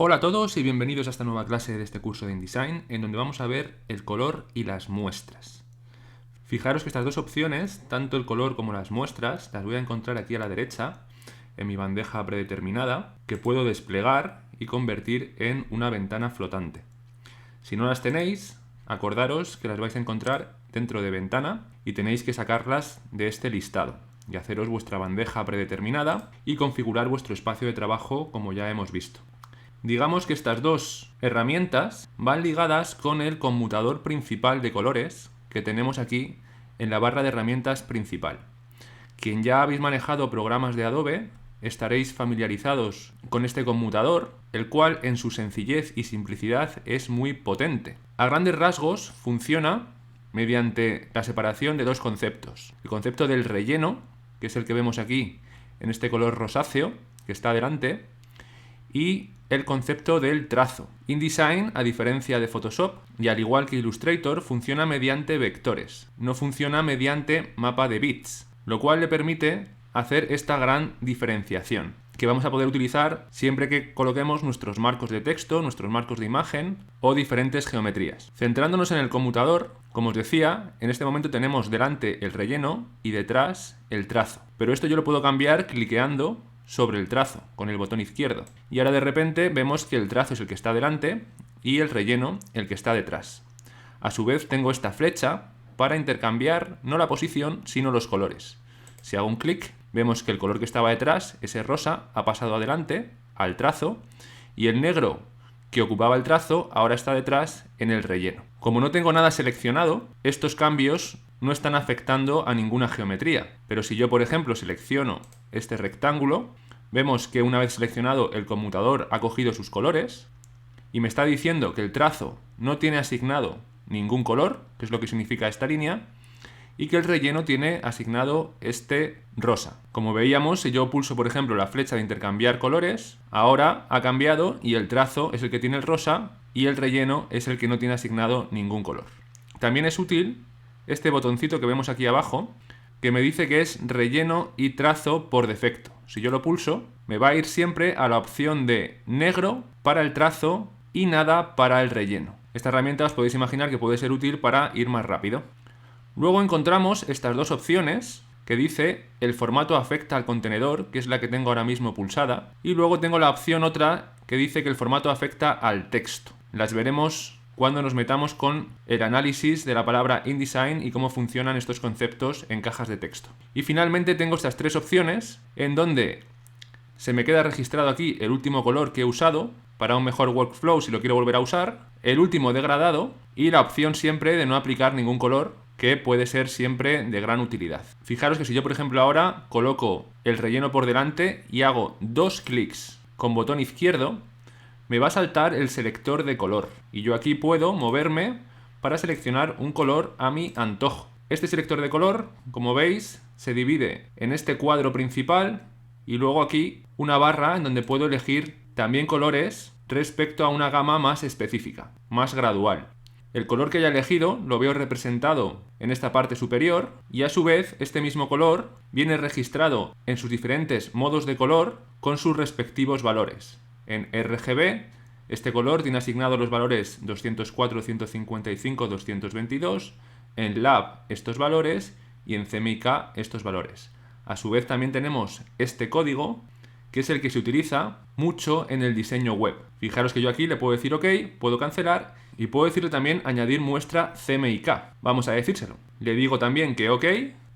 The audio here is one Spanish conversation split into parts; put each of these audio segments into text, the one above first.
Hola a todos y bienvenidos a esta nueva clase de este curso de InDesign, en donde vamos a ver el color y las muestras. Fijaros que estas dos opciones, tanto el color como las muestras, las voy a encontrar aquí a la derecha, en mi bandeja predeterminada, que puedo desplegar y convertir en una ventana flotante. Si no las tenéis, acordaros que las vais a encontrar dentro de ventana y tenéis que sacarlas de este listado y haceros vuestra bandeja predeterminada y configurar vuestro espacio de trabajo como ya hemos visto. Digamos que estas dos herramientas van ligadas con el conmutador principal de colores que tenemos aquí en la barra de herramientas principal. Quien ya habéis manejado programas de Adobe, estaréis familiarizados con este conmutador, el cual en su sencillez y simplicidad es muy potente. A grandes rasgos funciona mediante la separación de dos conceptos. El concepto del relleno, que es el que vemos aquí en este color rosáceo que está delante, y el concepto del trazo. InDesign, a diferencia de Photoshop y al igual que Illustrator, funciona mediante vectores, no funciona mediante mapa de bits, lo cual le permite hacer esta gran diferenciación, que vamos a poder utilizar siempre que coloquemos nuestros marcos de texto, nuestros marcos de imagen o diferentes geometrías. Centrándonos en el conmutador, como os decía, en este momento tenemos delante el relleno y detrás el trazo, pero esto yo lo puedo cambiar cliqueando sobre el trazo con el botón izquierdo. Y ahora de repente vemos que el trazo es el que está delante y el relleno el que está detrás. A su vez tengo esta flecha para intercambiar no la posición sino los colores. Si hago un clic, vemos que el color que estaba detrás, ese rosa, ha pasado adelante al trazo y el negro que ocupaba el trazo ahora está detrás en el relleno. Como no tengo nada seleccionado, estos cambios no están afectando a ninguna geometría. Pero si yo, por ejemplo, selecciono este rectángulo, vemos que una vez seleccionado el conmutador ha cogido sus colores y me está diciendo que el trazo no tiene asignado ningún color, que es lo que significa esta línea, y que el relleno tiene asignado este rosa. Como veíamos, si yo pulso, por ejemplo, la flecha de intercambiar colores, ahora ha cambiado y el trazo es el que tiene el rosa y el relleno es el que no tiene asignado ningún color. También es útil este botoncito que vemos aquí abajo, que me dice que es relleno y trazo por defecto. Si yo lo pulso, me va a ir siempre a la opción de negro para el trazo y nada para el relleno. Esta herramienta os podéis imaginar que puede ser útil para ir más rápido. Luego encontramos estas dos opciones que dice el formato afecta al contenedor, que es la que tengo ahora mismo pulsada, y luego tengo la opción otra que dice que el formato afecta al texto. Las veremos cuando nos metamos con el análisis de la palabra InDesign y cómo funcionan estos conceptos en cajas de texto. Y finalmente tengo estas tres opciones en donde se me queda registrado aquí el último color que he usado para un mejor workflow si lo quiero volver a usar, el último degradado y la opción siempre de no aplicar ningún color, que puede ser siempre de gran utilidad. Fijaros que si yo, por ejemplo, ahora coloco el relleno por delante y hago dos clics con botón izquierdo, me va a saltar el selector de color y yo aquí puedo moverme para seleccionar un color a mi antojo. Este selector de color, como veis, se divide en este cuadro principal y luego aquí una barra en donde puedo elegir también colores respecto a una gama más específica, más gradual. El color que haya elegido lo veo representado en esta parte superior y a su vez este mismo color viene registrado en sus diferentes modos de color con sus respectivos valores. En RGB, este color tiene asignados los valores 204, 155, 222, en Lab estos valores y en CMYK estos valores. A su vez también tenemos este código, que es el que se utiliza mucho en el diseño web. Fijaros que yo aquí le puedo decir OK, puedo cancelar y puedo decirle también añadir muestra CMYK. Vamos a decírselo. Le digo también que OK,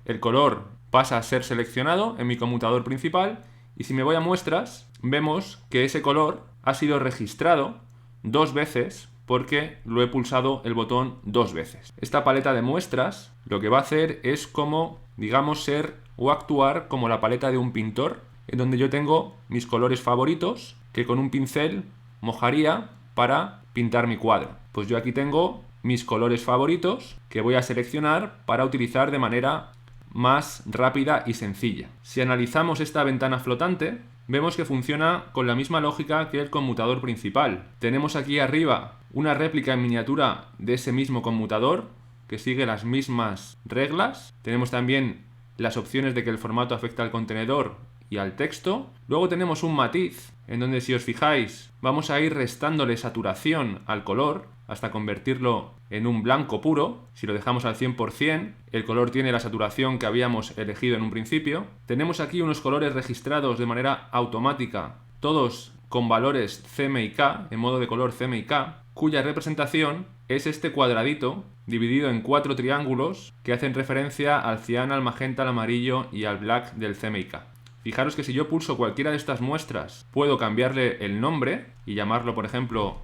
el color pasa a ser seleccionado en mi conmutador principal y si me voy a muestras, vemos que ese color ha sido registrado dos veces porque lo he pulsado el botón dos veces. Esta paleta de muestras lo que va a hacer es como, digamos, ser o actuar como la paleta de un pintor, en donde yo tengo mis colores favoritos que con un pincel mojaría para pintar mi cuadro. Pues yo aquí tengo mis colores favoritos que voy a seleccionar para utilizar de manera más rápida y sencilla. Si analizamos esta ventana flotante, vemos que funciona con la misma lógica que el conmutador principal. Tenemos aquí arriba una réplica en miniatura de ese mismo conmutador que sigue las mismas reglas. Tenemos también las opciones de que el formato afecta al contenedor y al texto. Luego tenemos un matiz, en donde si os fijáis, vamos a ir restándole saturación al color hasta convertirlo en un blanco puro. Si lo dejamos al 100%, el color tiene la saturación que habíamos elegido en un principio. Tenemos aquí unos colores registrados de manera automática, todos con valores CMYK, en modo de color CMYK, cuya representación es este cuadradito dividido en 4 triángulos que hacen referencia al cian, al magenta, al amarillo y al black del CMYK. Fijaros que si yo pulso cualquiera de estas muestras, puedo cambiarle el nombre y llamarlo, por ejemplo,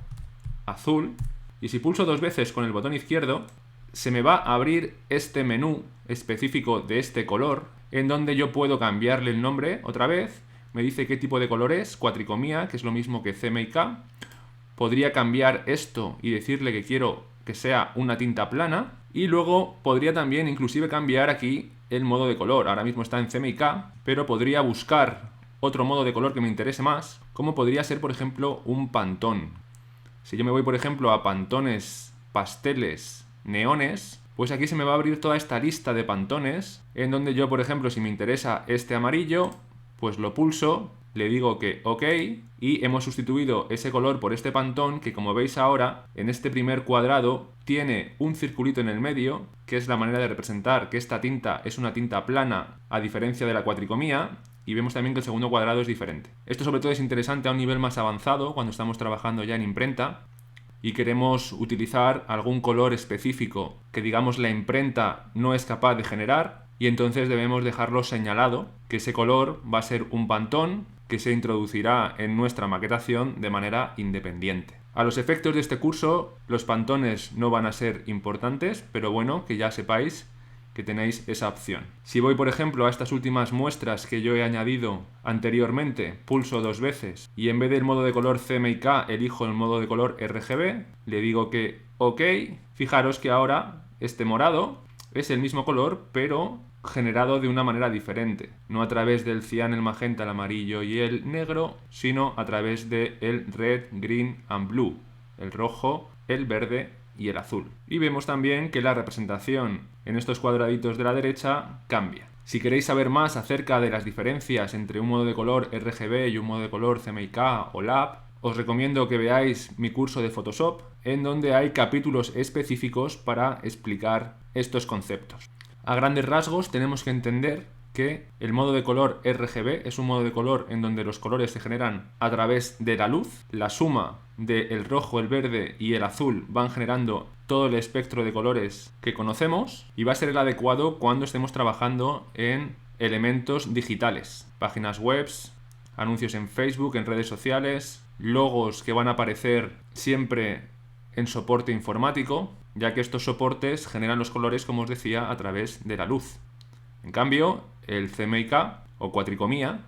azul. Y si pulso 2 veces con el botón izquierdo, se me va a abrir este menú específico de este color, en donde yo puedo cambiarle el nombre otra vez. Me dice qué tipo de color es, cuatricomía, que es lo mismo que CMYK. Podría cambiar esto y decirle que quiero que sea una tinta plana. Y luego podría también inclusive cambiar aquí el modo de color. Ahora mismo está en CMYK, pero podría buscar otro modo de color que me interese más, como podría ser, por ejemplo, un pantón. Si yo me voy, por ejemplo, a pantones, pasteles, neones, pues aquí se me va a abrir toda esta lista de pantones, en donde yo, por ejemplo, si me interesa este amarillo, pues lo pulso, le digo que OK, y hemos sustituido ese color por este pantón que, como veis ahora, en este primer cuadrado tiene un circulito en el medio, que es la manera de representar que esta tinta es una tinta plana a diferencia de la cuatricomía, y vemos también que el segundo cuadrado es diferente. Esto sobre todo es interesante a un nivel más avanzado, cuando estamos trabajando ya en imprenta y queremos utilizar algún color específico que, digamos, la imprenta no es capaz de generar, y entonces debemos dejarlo señalado, que ese color va a ser un pantón que se introducirá en nuestra maquetación de manera independiente. A los efectos de este curso, los pantones no van a ser importantes, pero bueno, que ya sepáis que tenéis esa opción. Si voy, por ejemplo, a estas últimas muestras que yo he añadido anteriormente, pulso 2 veces y en vez del modo de color CMYK elijo el modo de color RGB, le digo que OK, fijaros que ahora este morado es el mismo color, pero generado de una manera diferente. No a través del cian, el magenta, el amarillo y el negro, sino a través del red, green and blue, el rojo, el verde y el azul. Y vemos también que la representación en estos cuadraditos de la derecha cambia. Si queréis saber más acerca de las diferencias entre un modo de color RGB y un modo de color CMYK o LAP, os recomiendo que veáis mi curso de Photoshop, en donde hay capítulos específicos para explicar estos conceptos. A grandes rasgos tenemos que entender que el modo de color RGB es un modo de color en donde los colores se generan a través de la luz. La suma del rojo, el verde y el azul van generando todo el espectro de colores que conocemos, y va a ser el adecuado cuando estemos trabajando en elementos digitales, páginas web, anuncios en Facebook, en redes sociales, logos que van a aparecer siempre en soporte informático, ya que estos soportes generan los colores, como os decía, a través de la luz. En cambio, el CMYK o cuatricomía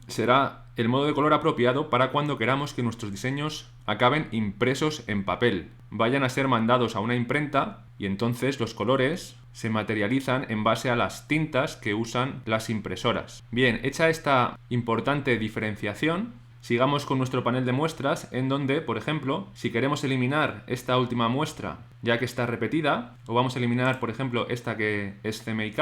será el modo de color apropiado para cuando queramos que nuestros diseños acaben impresos en papel, vayan a ser mandados a una imprenta, y entonces los colores se materializan en base a las tintas que usan las impresoras. Bien, hecha esta importante diferenciación, sigamos con nuestro panel de muestras, en donde, por ejemplo, si queremos eliminar esta última muestra ya que está repetida, o vamos a eliminar, por ejemplo, esta que es CMYK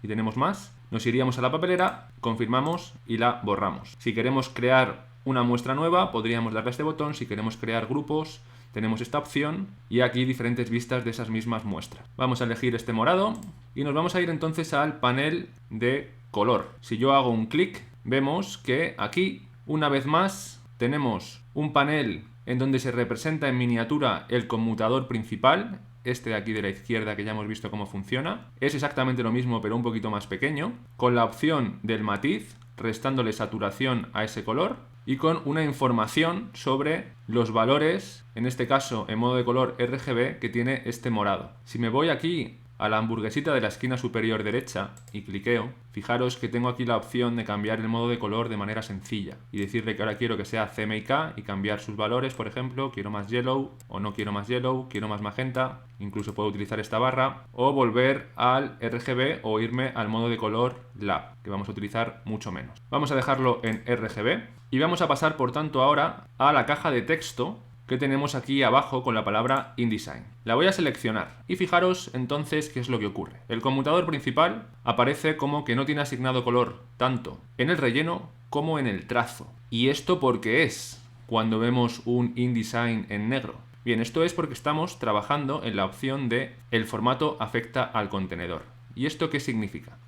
y tenemos más, nos iríamos a la papelera, confirmamos y la borramos. Si queremos crear una muestra nueva, podríamos darle a este botón. Si queremos crear grupos, tenemos esta opción, y aquí diferentes vistas de esas mismas muestras. Vamos a elegir este morado y nos vamos a ir entonces al panel de color. Si yo hago un clic, vemos que aquí, una vez más, tenemos un panel en donde se representa en miniatura el conmutador principal, este de aquí de la izquierda, que ya hemos visto cómo funciona. Es exactamente lo mismo, pero un poquito más pequeño, con la opción del matiz, restándole saturación a ese color, y con una información sobre los valores, en este caso en modo de color RGB, que tiene este morado. Si me voy aquí a la hamburguesita de la esquina superior derecha y cliqueo, fijaros que tengo aquí la opción de cambiar el modo de color de manera sencilla y decirle que ahora quiero que sea CMYK y cambiar sus valores. Por ejemplo, quiero más yellow o no quiero más yellow, quiero más magenta, incluso puedo utilizar esta barra, o volver al RGB o irme al modo de color LAP, que vamos a utilizar mucho menos. Vamos a dejarlo en RGB y vamos a pasar, por tanto, ahora a la caja de texto, que que tenemos aquí abajo con la palabra InDesign. La voy a seleccionar y fijaros entonces qué es lo que ocurre. El conmutador principal aparece como que no tiene asignado color tanto en el relleno como en el trazo. ¿Y esto por qué es cuando vemos un InDesign en negro? Bien, esto es porque estamos trabajando en la opción de el formato afecta al contenedor. ¿Y esto qué significa?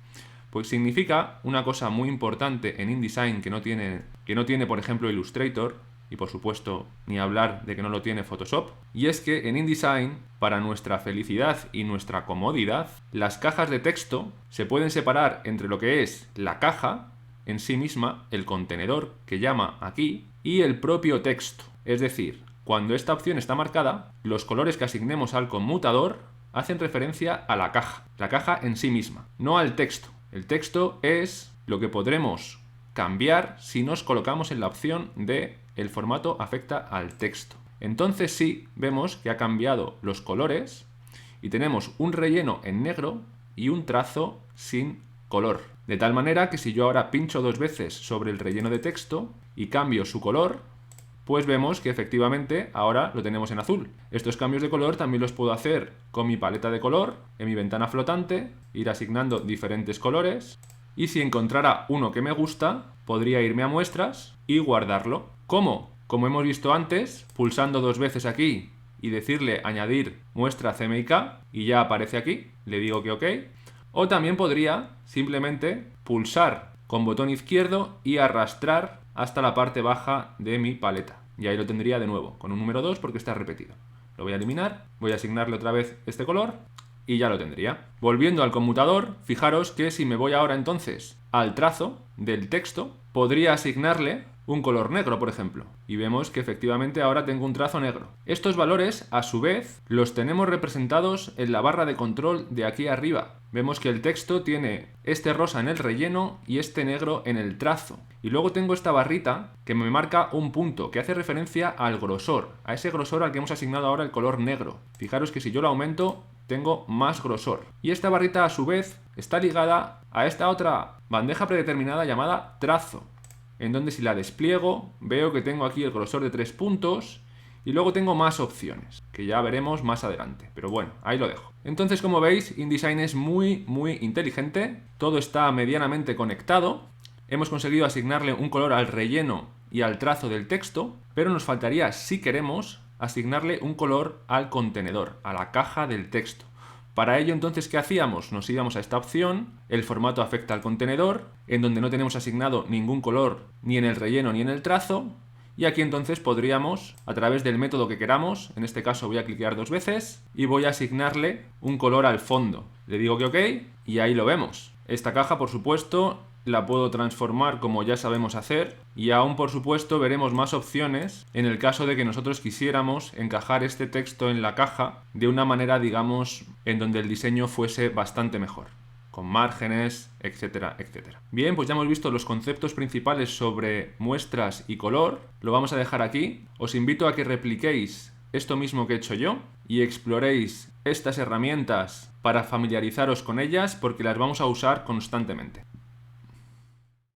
Pues significa una cosa muy importante en InDesign que no tiene, por ejemplo, Illustrator, y por supuesto ni hablar de que no lo tiene Photoshop, y es que en InDesign, para nuestra felicidad y nuestra comodidad, las cajas de texto se pueden separar entre lo que es la caja en sí misma, el contenedor que llama aquí, y el propio texto. Es decir, cuando esta opción está marcada, los colores que asignemos al conmutador hacen referencia a la caja en sí misma, no al texto. El texto es lo que podremos cambiar si nos colocamos en la opción de el formato afecta al texto. Entonces sí vemos que ha cambiado los colores y tenemos un relleno en negro y un trazo sin color. De tal manera que si yo ahora pincho 2 veces sobre el relleno de texto y cambio su color, pues vemos que efectivamente ahora lo tenemos en azul. Estos cambios de color también los puedo hacer con mi paleta de color, en mi ventana flotante, ir asignando diferentes colores, y si encontrara uno que me gusta, podría irme a muestras y guardarlo. ¿Cómo? Como hemos visto antes, pulsando 2 veces aquí y decirle añadir muestra CMYK y ya aparece aquí, le digo que OK. O también podría simplemente pulsar con botón izquierdo y arrastrar hasta la parte baja de mi paleta. Y ahí lo tendría de nuevo, con un número 2 porque está repetido. Lo voy a eliminar, voy a asignarle otra vez este color y ya lo tendría. Volviendo al conmutador, fijaros que si me voy ahora entonces al trazo del texto, podría asignarle un color negro, por ejemplo. Y vemos que efectivamente ahora tengo un trazo negro. Estos valores, a su vez, los tenemos representados en la barra de control de aquí arriba. Vemos que el texto tiene este rosa en el relleno y este negro en el trazo. Y luego tengo esta barrita que me marca un punto, que hace referencia al grosor, a ese grosor al que hemos asignado ahora el color negro. Fijaros que si yo lo aumento, tengo más grosor. Y esta barrita, a su vez, está ligada a esta otra bandeja predeterminada llamada trazo, en donde si la despliego veo que tengo aquí el grosor de 3 puntos y luego tengo más opciones, que ya veremos más adelante, pero bueno, ahí lo dejo. Entonces, como veis, InDesign es muy inteligente, todo está medianamente conectado, hemos conseguido asignarle un color al relleno y al trazo del texto, pero nos faltaría, si queremos, asignarle un color al contenedor, a la caja del texto. Para ello, entonces, ¿qué hacíamos? Nos íbamos a esta opción, el formato afecta al contenedor, en donde no tenemos asignado ningún color ni en el relleno ni en el trazo, y aquí entonces podríamos, a través del método que queramos, en este caso voy a clicar 2 veces, y voy a asignarle un color al fondo. Le digo que OK, y ahí lo vemos. Esta caja, por supuesto, la puedo transformar como ya sabemos hacer, y aún por supuesto veremos más opciones en el caso de que nosotros quisiéramos encajar este texto en la caja de una manera, digamos, en donde el diseño fuese bastante mejor, con márgenes, etcétera, etcétera. Bien, pues ya hemos visto los conceptos principales sobre muestras y color, lo vamos a dejar aquí. Os invito a que repliquéis esto mismo que he hecho yo y exploréis estas herramientas para familiarizaros con ellas porque las vamos a usar constantemente.